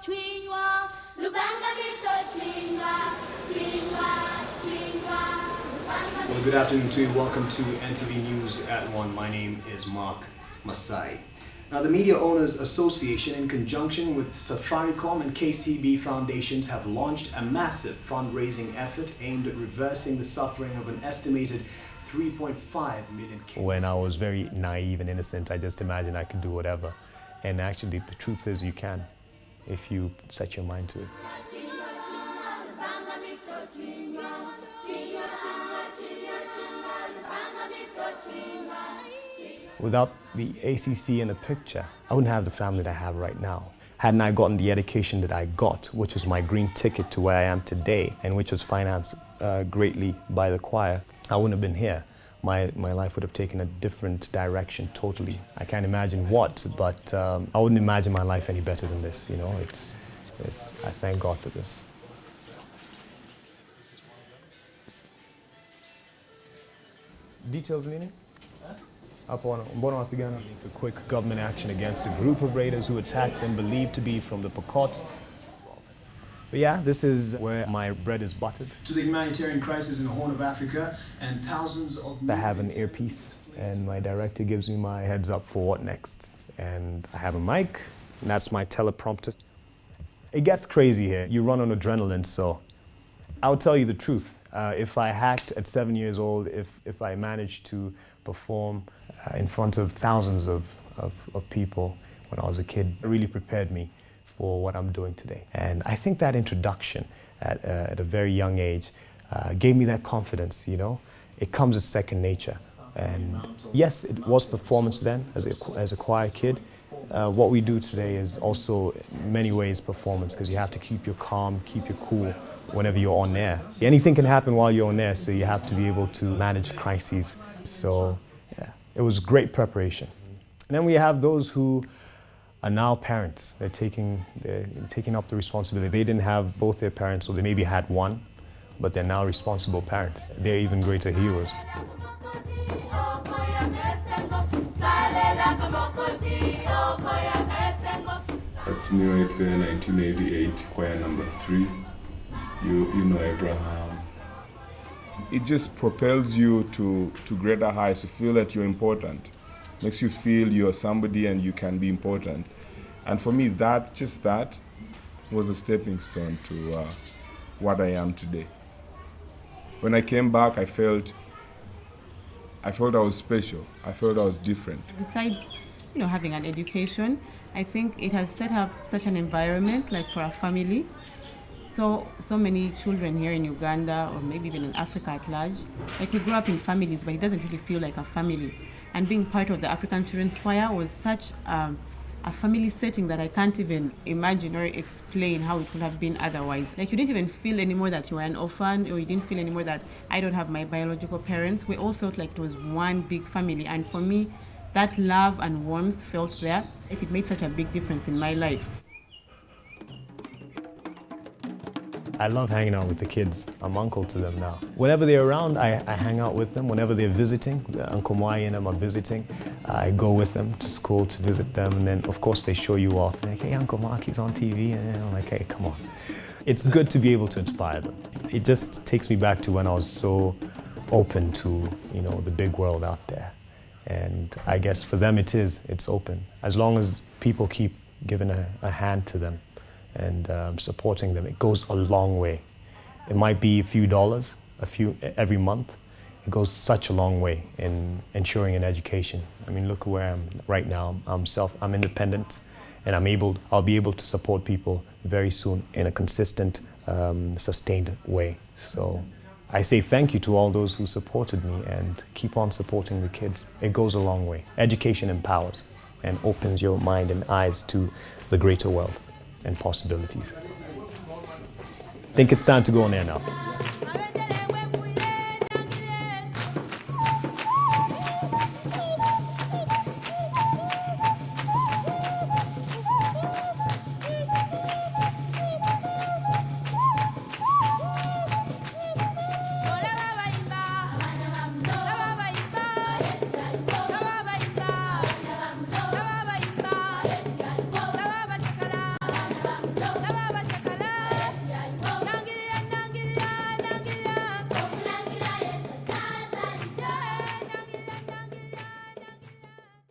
Well, good afternoon to you. Welcome to NTV News at 1. My name is Mark Massai. Now, the Media Owners Association, in conjunction with Safaricom and KCB Foundations, have launched a massive fundraising effort aimed at reversing the suffering of an estimated 3.5 million kids. When I was very naive and innocent, I just imagined I could do whatever. And actually, the truth is you can, if you set your mind to it. Without the ACC in the picture, I wouldn't have the family that I have right now. Hadn't I gotten the education that I got, which was my green ticket to where I am today, and which was financed greatly by the choir, I wouldn't have been here. My life would have taken a different direction totally. I can't imagine what, but I wouldn't imagine my life any better than this. You know, I thank God for this. Details meaning? For quick government action against a group of raiders who attacked them, believed to be from the Pocots. But yeah, this is where my bread is buttered. To the humanitarian crisis in the Horn of Africa, and thousands of... I have an earpiece, and my director gives me my heads up for what next. And I have a mic, and that's my teleprompter. It gets crazy here. You run on adrenaline, so I'll tell you the truth. If I hacked at 7 years old, if I managed to perform in front of thousands of people when I was a kid, it really prepared me for what I'm doing today. And I think that introduction at a very young age gave me that confidence, you know. It comes as second nature. And yes, it was performance then as a choir kid. What we do today is also in many ways performance, because you have to keep your calm, keep your cool whenever you're on air. Anything can happen while you're on air, so you have to be able to manage crises. So yeah, it was great preparation. And then we have those who are now parents. They're taking up the responsibility. They didn't have both their parents, or they maybe had one, but they're now responsible parents. They're even greater heroes. That's me right there, 1988, choir number 3. You know Abraham. It just propels you to greater heights, to feel that you're important. Makes you feel you're somebody and you can be important. And for me, that was a stepping stone to what I am today. When I came back, I felt I was special. I felt I was different. Besides, having an education, I think it has set up such an environment, like for a family. So many children here in Uganda, or maybe even in Africa at large, like we grew up in families, but it doesn't really feel like a family. And being part of the African Children's Choir was such a family setting that I can't even imagine or explain how it would have been otherwise. Like, you didn't even feel anymore that you were an orphan, or you didn't feel anymore that I don't have my biological parents. We all felt like it was one big family. And for me, that love and warmth felt there. It made such a big difference in my life. I love hanging out with the kids. I'm uncle to them now. Whenever they're around, I hang out with them. Whenever they're visiting, Uncle Mwai and them are visiting, I go with them to school to visit them. And then, of course, they show you off. They're like, hey, Uncle Mark, he's on TV. And I'm like, hey, come on. It's good to be able to inspire them. It just takes me back to when I was so open to, the big world out there. And I guess for them it's open. As long as people keep giving a hand to them and supporting them, it goes a long way. It might be a few dollars, every month. It goes such a long way in ensuring an education. I mean, look where I am right now. I'm independent, and I'll be able to support people very soon in a consistent, sustained way. So I say thank you to all those who supported me, and keep on supporting the kids. It goes a long way. Education empowers and opens your mind and eyes to the greater world and possibilities. I think it's time to go on air now.